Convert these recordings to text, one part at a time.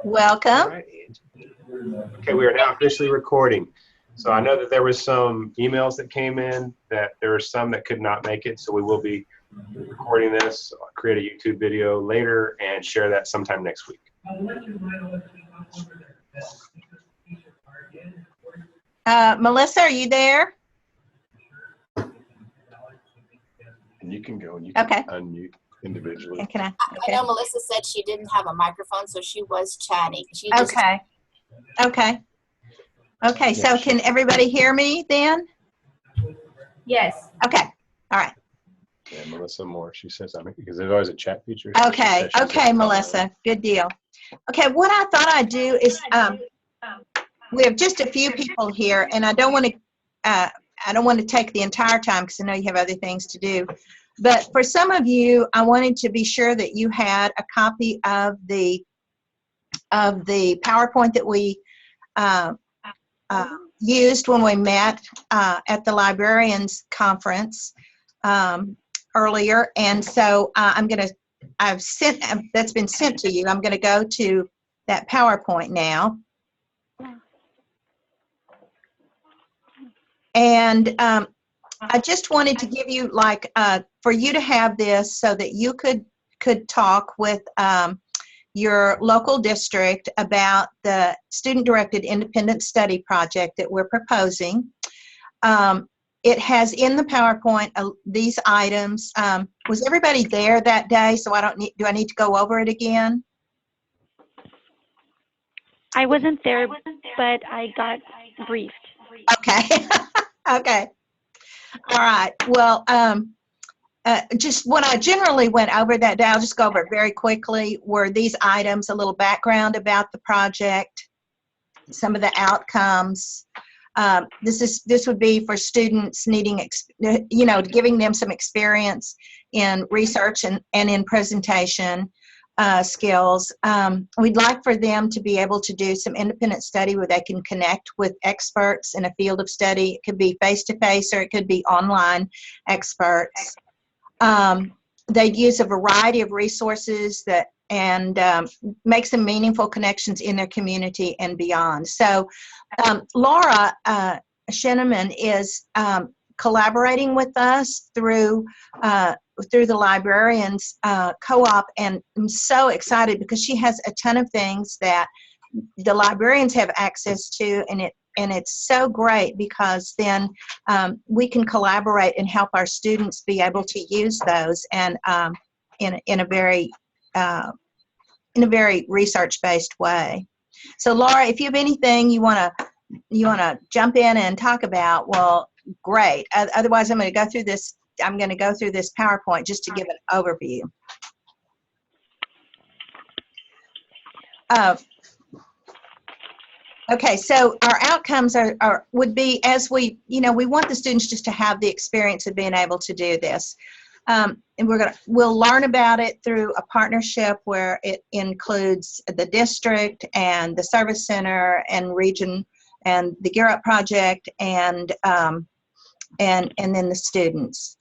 Welcome. All right. Okay, we are now officially recording. So I know that there was some emails that came in that there are some that could not make it. So we will be recording this, create a YouTube video later, and share that sometime next week. Melissa, are you there? And you can go and you can unmute individually. Can I? I know Melissa said she didn't have a microphone, so she was chatting. Okay. So can everybody hear me then? Yes. Okay. All right. Yeah, Melissa Moore, she says, because there's always a chat feature. Okay. Okay, Melissa. Good deal. Okay, what I thought I'd do is we have just a few people here, and I don't want to take the entire time because I know you have other things to do. But for some of you, I wanted to be sure that you had a copy of the PowerPoint that we used when we met at the Librarians conference earlier. And so that's been sent to you. I'm going to go to that PowerPoint now. And I just wanted to give you for you to have this so that you could talk with your local district about the student-directed independent study project that we're proposing. It has in the PowerPoint these items. Was everybody there that day? So do I need to go over it again? I wasn't there, but I got briefed. Okay. Okay. All right. Well, just what I generally went over that day, I'll just go over it very quickly, were these items, a little background about the project, some of the outcomes. This would be for students needing, giving them some experience in research and in presentation skills. We'd like for them to be able to do some independent study where they can connect with experts in a field of study. It could be face-to-face or it could be online experts. They'd use a variety of resources and make some meaningful connections in their community and beyond. So Laura Shinneman is collaborating with us through the Librarians co-op, and I'm so excited because she has a ton of things that the librarians have access to, and it's so great because then we can collaborate and help our students be able to use those and in a very research-based way. So Laura, if you have anything you want to jump in and talk about, well, great. Otherwise, I'm going to go through this PowerPoint just to give an overview. Okay, so our outcomes would be, as we want the students just to have the experience of being able to do this. And we'll learn about it through a partnership where it includes the district and the service center and region and the Gear Up project and then the students.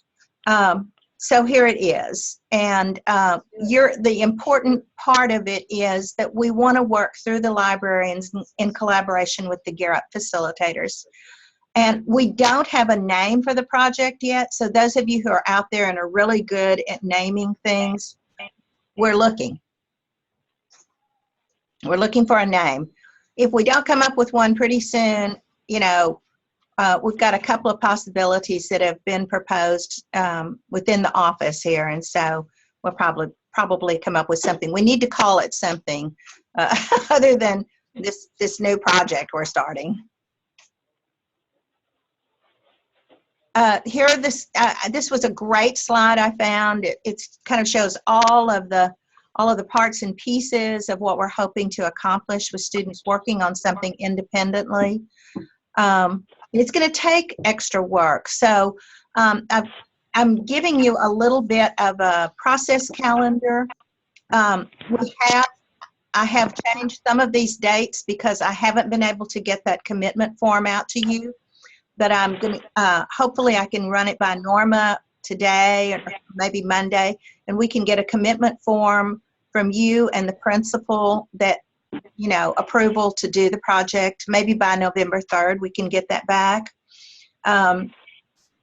So here it is, and the important part of it is that we want to work through the librarians in collaboration with the Gear Up facilitators. And we don't have a name for the project yet, so those of you who are out there and are really good at naming things, we're looking. We're looking for a name. If we don't come up with one pretty soon, we've got a couple of possibilities that have been proposed within the office here, and so we'll probably come up with something. We need to call it something other than this new project we're starting. This was a great slide I found. It kind of shows all of the parts and pieces of what we're hoping to accomplish with students working on something independently. It's going to take extra work. So I'm giving you a little bit of a process calendar. I have changed some of these dates because I haven't been able to get that commitment form out to you. But I'm going to, hopefully I can run it by Norma today or maybe Monday, and we can get a commitment form from you and the principal that, approval to do the project. Maybe by November 3rd, we can get that back.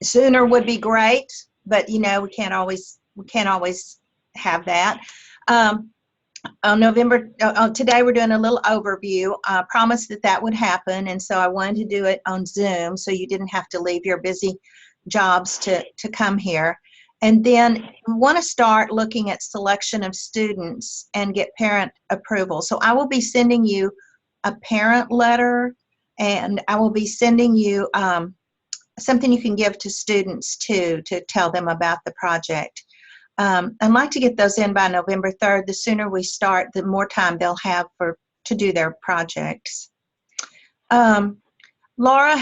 Sooner would be great, but we can't always have that. On today we're doing a little overview. I promised that would happen, and so I wanted to do it on Zoom so you didn't have to leave your busy jobs to come here. And then we want to start looking at selection of students and get parent approval. So I will be sending you a parent letter, and I will be sending you something you can give to students too, to tell them about the project. I'd like to get those in by November 3rd. The sooner we start, the more time they'll have to do their projects. Laura,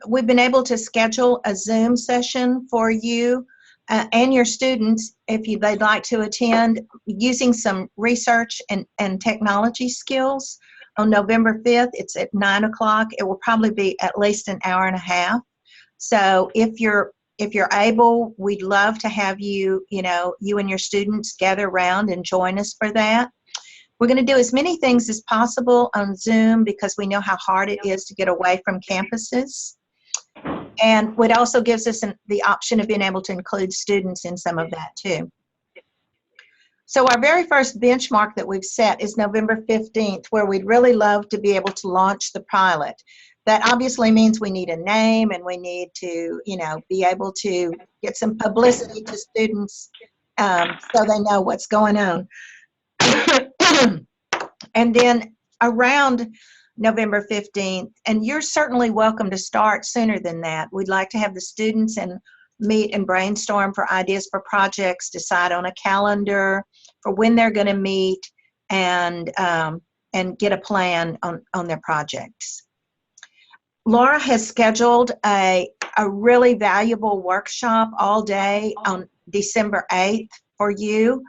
we've been able to schedule a Zoom session for you and your students if they'd like to attend, using some research and technology skills. On November 5th, it's at 9 o'clock. It will probably be at least an hour and a half. So if you're able, we'd love to have you, you and your students gather around and join us for that. We're going to do as many things as possible on Zoom because we know how hard it is to get away from campuses. And it also gives us the option of being able to include students in some of that too. So our very first benchmark that we've set is November 15th, where we'd really love to be able to launch the pilot. That obviously means we need a name, and we need to, be able to get some publicity to students so they know what's going on. And then around November 15th, and you're certainly welcome to start sooner than that. We'd like to have the students and meet and brainstorm for ideas for projects, decide on a calendar for when they're going to meet, and get a plan on their projects. Laura has scheduled a really valuable workshop all day on December 8th for you,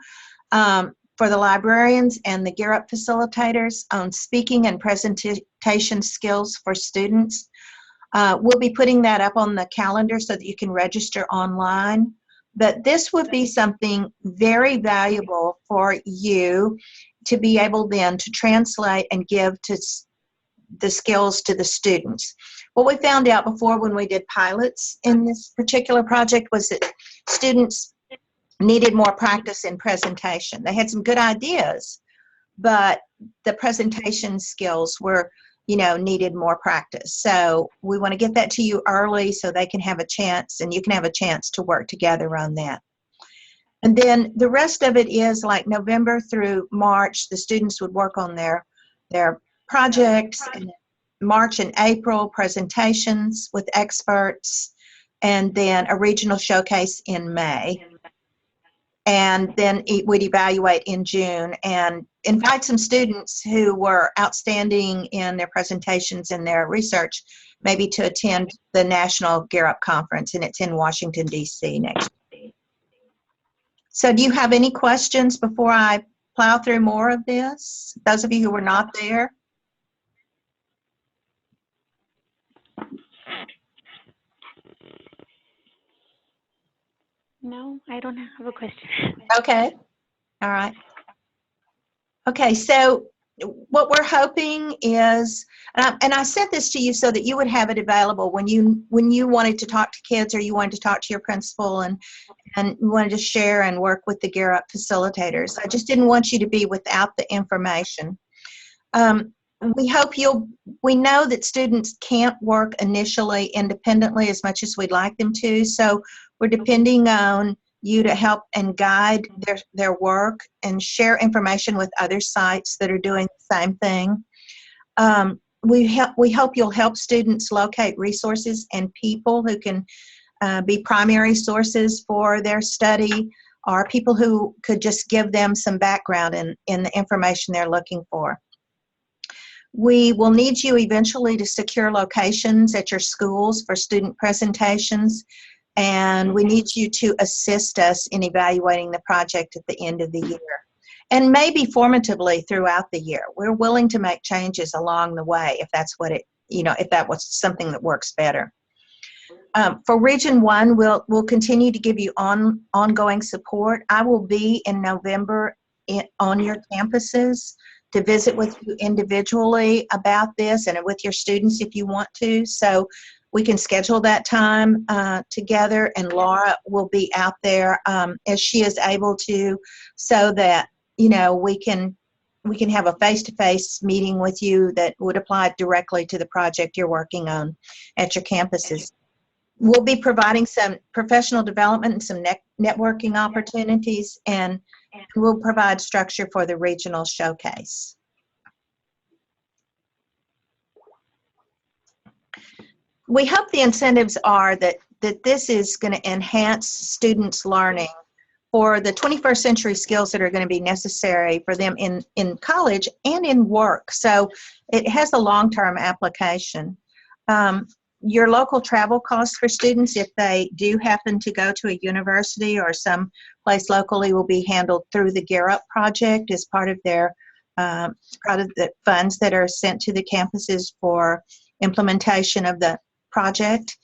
for the librarians and the Gear Up facilitators on speaking and presentation skills for students. We'll be putting that up on the calendar so that you can register online. But this would be something very valuable for you to be able then to translate and give to the skills to the students. What we found out before when we did pilots in this particular project was that students needed more practice in presentation. They had some good ideas, but the presentation skills were, needed more practice. So we want to get that to you early so they can have a chance, and you can have a chance to work together on that. And then the rest of it is like November through March, the students would work on their projects. And March and April, presentations with experts, and then a regional showcase in May. And then we'd evaluate in June and invite some students who were outstanding in their presentations and their research, maybe to attend the National Gear Up Conference, and it's in Washington, D.C. next week. So do you have any questions before I plow through more of this? Those of you who were not there? No, I don't have a question. Okay. All right. Okay, so what we're hoping is, and I sent this to you so that you would have it available when you wanted to talk to kids, or you wanted to talk to your principal and you wanted to share and work with the Gear Up facilitators. I just didn't want you to be without the information. We know that students can't work initially independently as much as we'd like them to, so we're depending on you to help and guide their work and share information with other sites that are doing the same thing. We hope you'll help students locate resources and people who can be primary sources for their study, or people who could just give them some background in the information they're looking for. We will need you eventually to secure locations at your schools for student presentations, and we need you to assist us in evaluating the project at the end of the year, and maybe formatively throughout the year. We're willing to make changes along the way if that's what if that was something that works better. For Region 1, we'll continue to give you ongoing support. I will be in November on your campuses to visit with you individually about this and with your students if you want to. So we can schedule that time together, and Laura will be out there as she is able to, so that, you know, we can have a face-to-face meeting with you that would apply directly to the project you're working on at your campuses. We'll be providing some professional development and some networking opportunities, and we'll provide structure for the regional showcase. We hope the incentives are that this is going to enhance students' learning for the 21st century skills that are going to be necessary for them in college and in work. So it has a long-term application. Your local travel costs for students, if they do happen to go to a university or some place locally, will be handled through the Gear Up project as part of their the funds that are sent to the campuses for implementation of the project,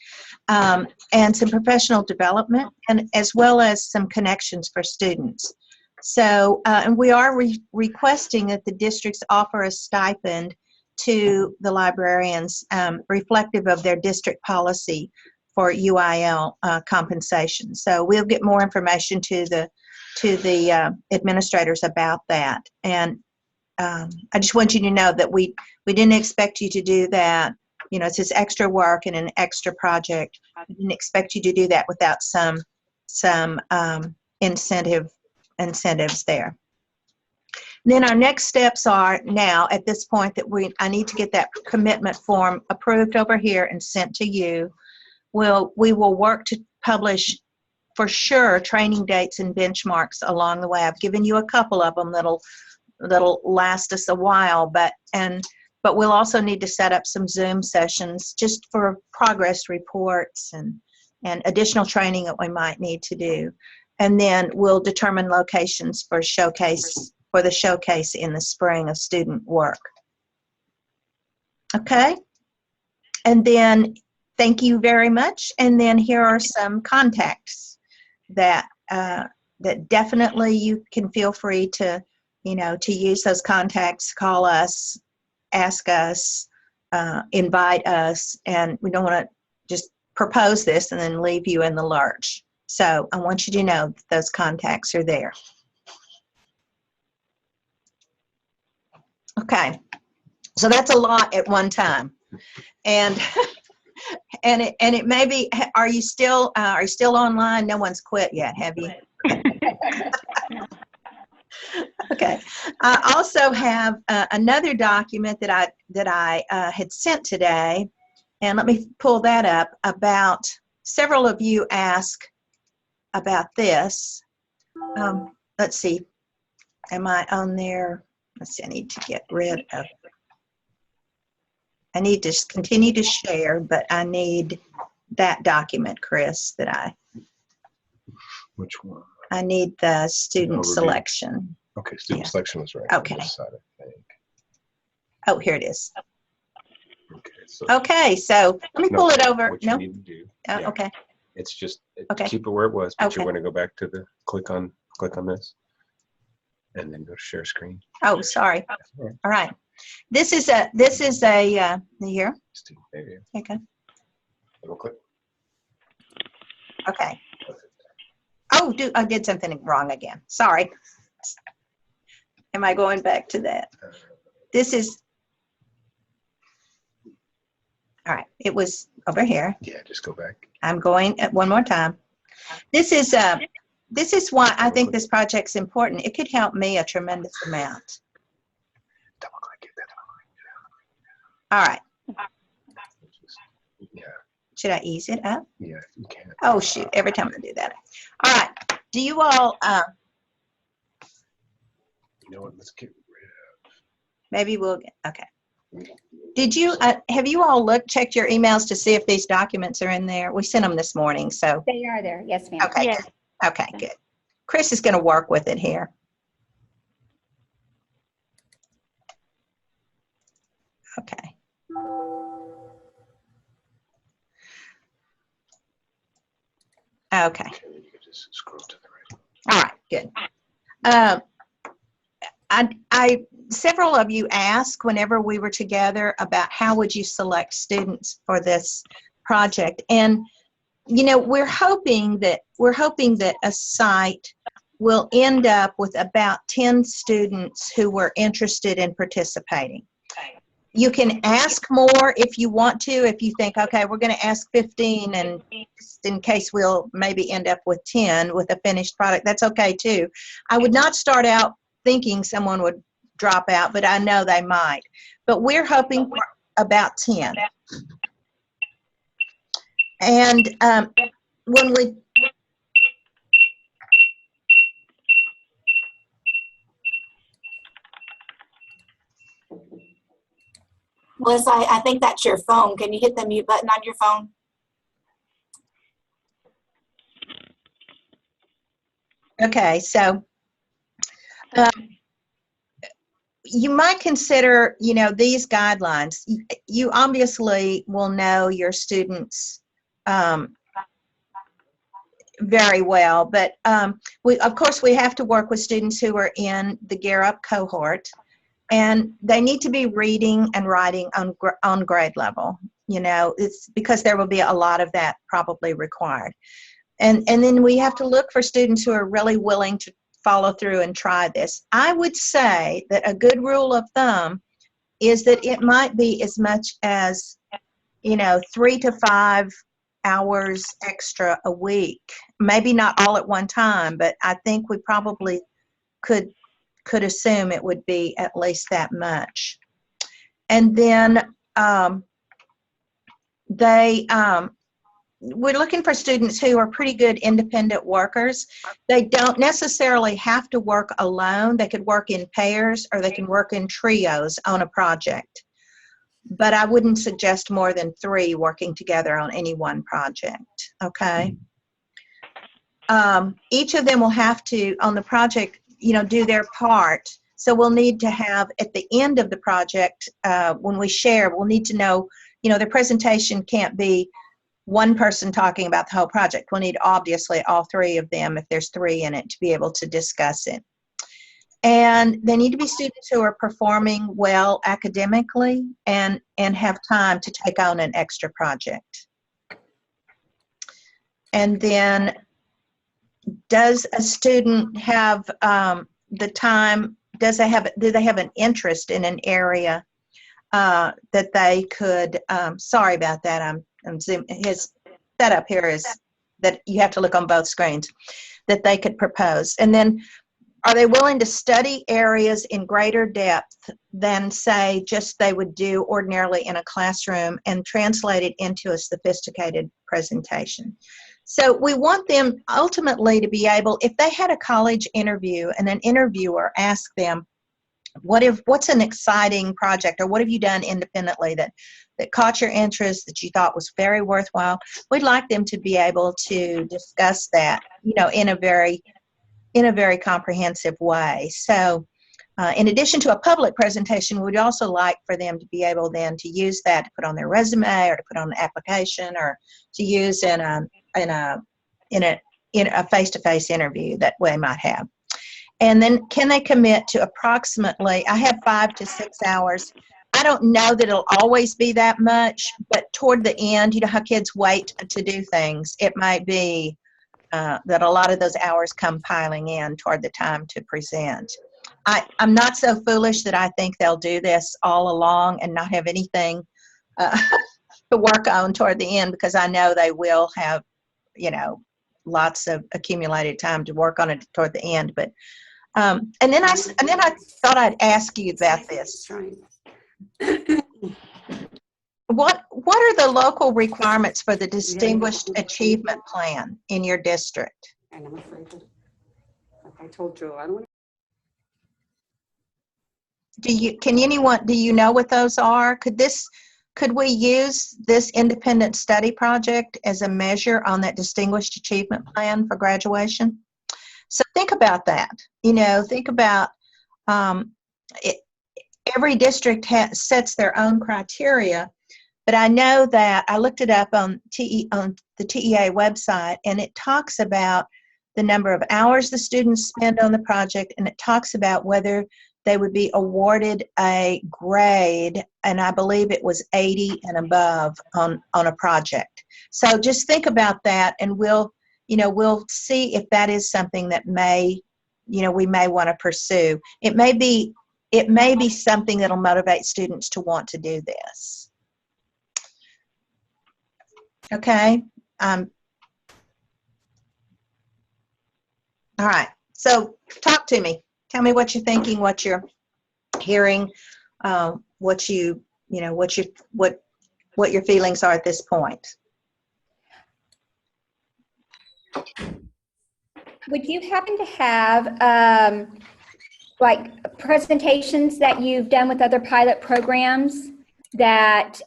and some professional development, and as well as some connections for students. So, and we are requesting that the districts offer a stipend to the librarians reflective of their district policy for UIL compensation. So we'll get more information to the administrators about that. And I just want you to know that we didn't expect you to do that. You know, it's this extra work and an extra project. We didn't expect you to do that without some incentives there. Then our next steps are now at this point that I need to get that commitment form approved over here and sent to you. We will work to publish for sure training dates and benchmarks along the way. I've given you a couple of them that'll last us a while, but we'll also need to set up some Zoom sessions just for progress reports and additional training that we might need to do. And then we'll determine locations for the showcase in the spring of student work. Okay? And then thank you very much. And then here are some contacts that definitely you can feel free to, you know, to use those contacts, call us, ask us, invite us, and we don't want to just propose this and then leave you in the lurch. So I want you to know that those contacts are there. Okay, so that's a lot at one time, and it may be. Are you still online? No one's quit yet, have you? Okay. I also have another document that I had sent today, and let me pull that up. About several of you asked about this. Let's see. Am I on there? Let's see. I need to get rid of. I need to continue to share, but I need that document, Chris. Which one? I need the student selection. Okay, student selection was right. Okay. On this side, I think. Oh, here it is. Okay, so let me pull it over. What you need to do. Okay. It's just Okay. keep it where it was, but Okay. you want to go back to the click on this, and then go to share screen. Oh, sorry. All All right. This is a here. Student, there you Okay. go. Double click. Okay. Oh, I did something wrong again. Sorry. Am I going back to that? This is. All right. It was over here. Yeah, just go back. I'm going one more time. This is why I think this project's important. It could help me a tremendous amount. Double click it. That's All right. yeah. Should I ease it up? Yeah, if you can. Oh, shoot. Every time I do that. All right. Do you all, You know what? Let's get rid of. maybe we'll, okay. Did you, have you all checked your emails to see if these documents are in there? We sent them this morning, so. They are there. Yes, ma'am. Okay. Yes. Good. Okay, good. Chris is going to work with it here. Okay. Okay. Okay, then you can just scroll to the right. All right, good. several of you asked whenever we were together about how would you select students for this project. And, you know, we're hoping that a site will end up with about 10 students who were interested in participating. You can ask more if you want to, if you think, okay, we're going to ask 15 and just in case we'll maybe end up with 10 with a finished product, that's okay too. I would not start out thinking someone would drop out, but I know they might. But we're hoping for about 10. And when we Melissa, I think that's your phone. Can you hit the mute button on your phone? Okay, so you might consider, you know, these guidelines. You obviously will know your students very well, but of course we have to work with students who are in the Gear Up cohort, and they need to be reading and writing on grade level. You know, it's because there will be a lot of that probably required. And then we have to look for students who are really willing to follow through and try this. I would say that a good rule of thumb is that it might be as much as, you know, 3 to 5 hours extra a week. Maybe not all at one time, but I think we probably could assume it would be at least that much. And then we're looking for students who are pretty good independent workers. They don't necessarily have to work alone. They could work in pairs or they can work in trios on a project. But I wouldn't suggest more than 3 working together on any one project, okay? Each of them will have to, on the project, you know, do their part. So we'll need to have, at the end of the project, when we share, we'll need to know, you know, the presentation can't be one person talking about the whole project. We'll need, obviously, all 3 of them, if there's 3 in it, to be able to discuss it. And they need to be students who are performing well academically and have time to take on an extra project. And then, does a student have the time, do they have an interest in an area that they could, sorry about that, I'm zoom, his setup here is that you have to look on both screens, that they could propose. And then, are they willing to study areas in greater depth than, say, just they would do ordinarily in a classroom and translate it into a sophisticated presentation? So we want them ultimately to be able, if they had a college interview and an interviewer asked them, what's an exciting project, or what have you done independently that caught your interest, that you thought was very worthwhile? We'd like them to be able to discuss that, you know, in a very comprehensive way. So in addition to a public presentation, we'd also like for them to be able then to use that to put on their resume or to put on an application or to use in a face-to-face interview that they might have. And then, can they commit to approximately, I have 5 to 6 hours. I don't know that it'll always be that much, but toward the end, you know how kids wait to do things. It might be that a lot of those hours come piling in toward the time to present. I'm not so foolish that I think they'll do this all along and not have anything to work on toward the end, because I know they will have, you know, lots of accumulated time to work on it toward the end. But and then I thought I'd ask you about this. What are the local requirements for the Distinguished Achievement Plan in your district? And I'm afraid that, like I told Joe, I don't want to. Do you know what those are? Could we use this independent study project as a measure on that Distinguished Achievement Plan for graduation? So think about that. You know, think about every district sets their own criteria. But I know that I looked it up on the TEA website, and it talks about the number of hours the students spend on the project, and it talks about whether they would be awarded a grade, and I believe it was 80 and above on a project. So just think about that, and we'll see if that is something that we may want to pursue. It may be something that'll motivate students to want to do this. Okay. All right. So talk to me. Tell me what you're thinking, what you're hearing, what your feelings are at this point. Would you happen to have like presentations that you've done with other pilot programs that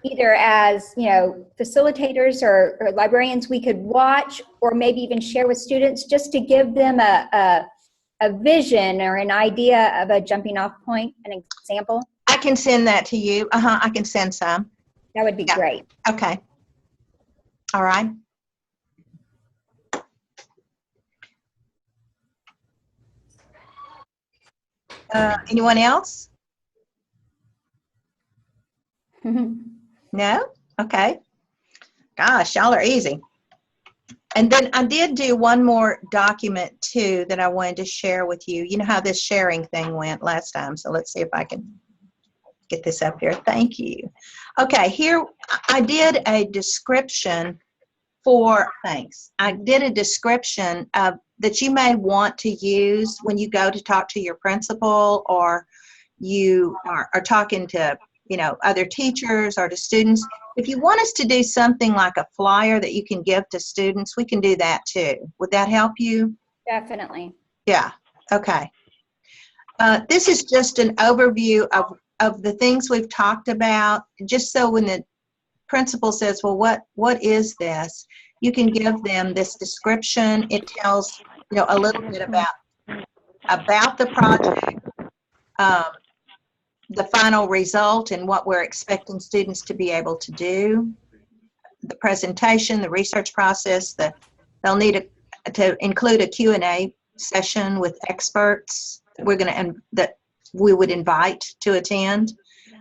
either as facilitators or librarians we could watch, or maybe even share with students, just to give them a vision or an idea of a jumping off point, an example? I can send that to you. I can send some. That would be great. Okay. All right. Anyone else? No? Okay. Gosh, y'all are easy. And then I did do one more document too that I wanted to share with you. You know how this sharing thing went last time, so let's see if I can get this up here. Thank you. Okay, here I did a description thanks. I did a description that you may want to use when you go to talk to your principal, or you are talking to other teachers or to students. If you want us to do something like a flyer that you can give to students, we can do that too. Would that help you? Definitely. Yeah. Okay. This is just an overview of the things we've talked about, just so when the principal says, well, what is this? You can give them this description. It tells a little bit about the project, the final result, and what we're expecting students to be able to do, the presentation, the research process. They'll need to include a Q&A session with experts that we would invite to attend.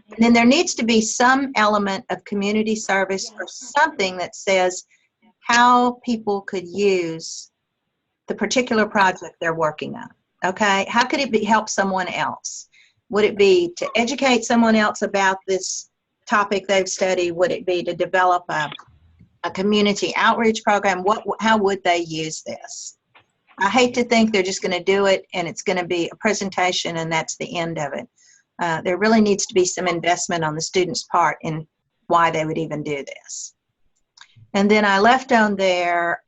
And then there needs to be some element of community service or something that says how people could use the particular project they're working on. Okay, how could it help someone else? Would it be to educate someone else about this topic they've studied? Would it be to develop a community outreach program? How would they use this? I hate to think they're just going to do it and it's going to be a presentation and that's the end of it. There really needs to be some investment on the student's part in why they would even do this. And then I left on there,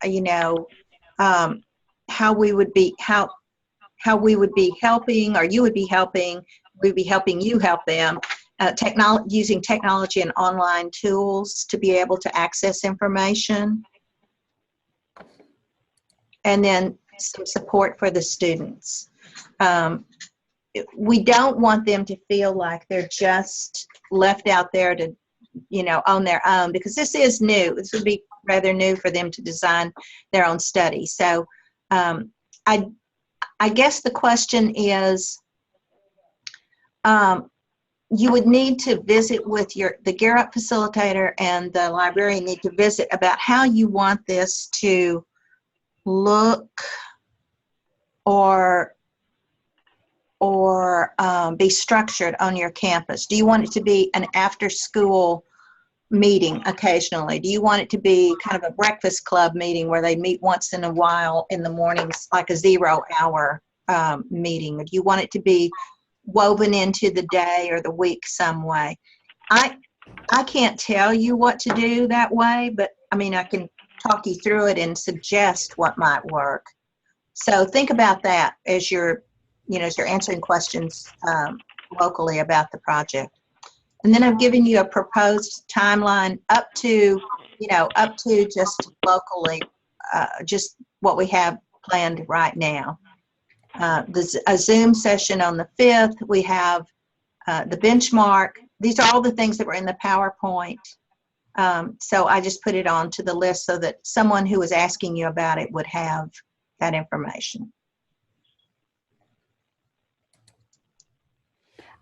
how we would be helping, or you would be helping, we'd be helping you help them, using technology and online tools to be able to access information. And then some support for the students. We don't want them to feel like they're just left out there to, on their own, because this is new. This would be rather new for them to design their own study. So I guess the question is, you would need to visit with the Gear Up facilitator, and the librarian need to visit about how you want this to look or be structured on your campus. Do you want it to be an after-school meeting occasionally? Do you want it to be kind of a breakfast club meeting where they meet once in a while in the mornings, like a 0-hour meeting? Or do you want it to be woven into the day or the week some way? I can't tell you what to do that way, but I mean, I can talk you through it and suggest what might work. So think about that as you're answering questions locally about the project. And then I've given you a proposed timeline up to just locally, just what we have planned right now. A Zoom session on the 5th. We have the benchmark. These are all the things that were in the PowerPoint. So I just put it onto the list so that someone who was asking you about it would have that information.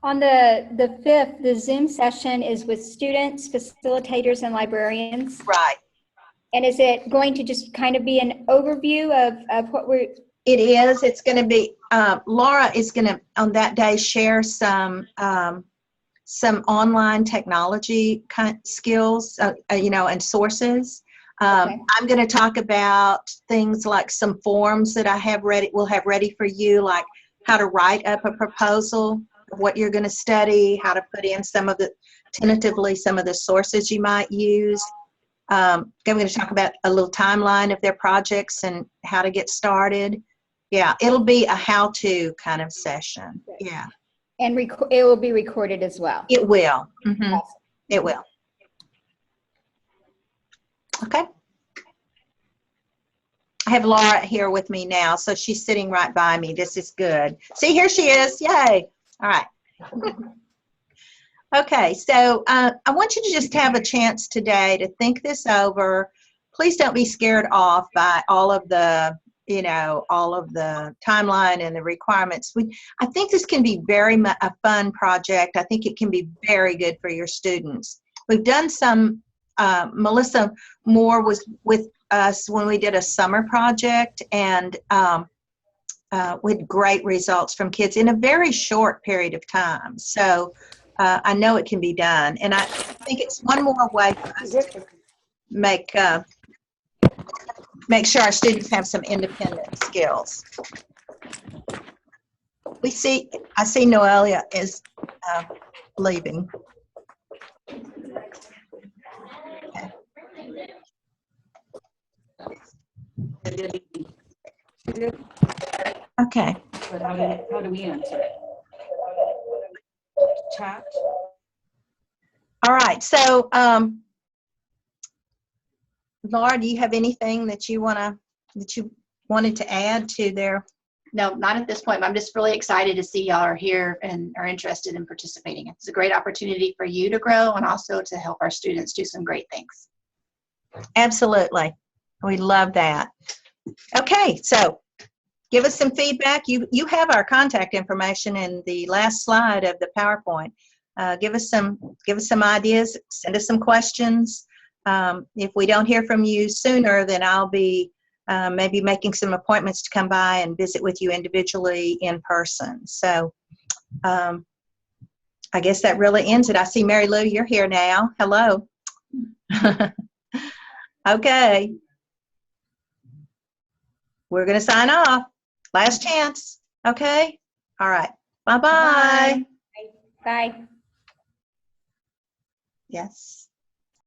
On the 5th, the Zoom session is with students, facilitators, and librarians. Right. And is it going to just kind of be an overview of what we're, It is. It's going to be, Laura is going to, on that day, share some online technology skills, and sources. Okay. I'm going to talk about things like some forms that we'll have ready for you, like how to write up a proposal of what you're going to study, how to put in tentatively some of the sources you might use. I'm going to talk about a little timeline of their projects and how to get started. Yeah, it'll be a how-to kind of session. Yeah. and it will be recorded as well. It will. Mm-hmm. Awesome. It will. Okay. I have Laura here with me now, so she's sitting right by me. This is good. See, here she is. Yay. All right. Okay, so I want you to just have a chance today to think this over. Please don't be scared off by all of the timeline and the requirements. I think this can be a fun project. I think it can be very good for your students. We've done some, Melissa Moore was with us when we did a summer project, and with great results from kids in a very short period of time. So I know it can be done, and I think it's one more way for us to make sure our students have some independent skills. I see Noelia is leaving. Okay. But how do we answer it? Chat? All right. So, Laura, do you have anything that you wanted to add to their? No, not at this point. I'm just really excited to see y'all are here and are interested in participating. It's a great opportunity for you to grow and also to help our students do some great things. Absolutely. We love that. Okay, so give us some feedback. You have our contact information in the last slide of the PowerPoint. Give us some ideas. Send us some questions. If we don't hear from you sooner, then I'll be maybe making some appointments to come by and visit with you individually in person. So I guess that really ends it. I see Mary Lou, you're here now. Hello. Okay. We're going to sign off. Last chance. Okay. All right. Bye-bye. Bye. Yes.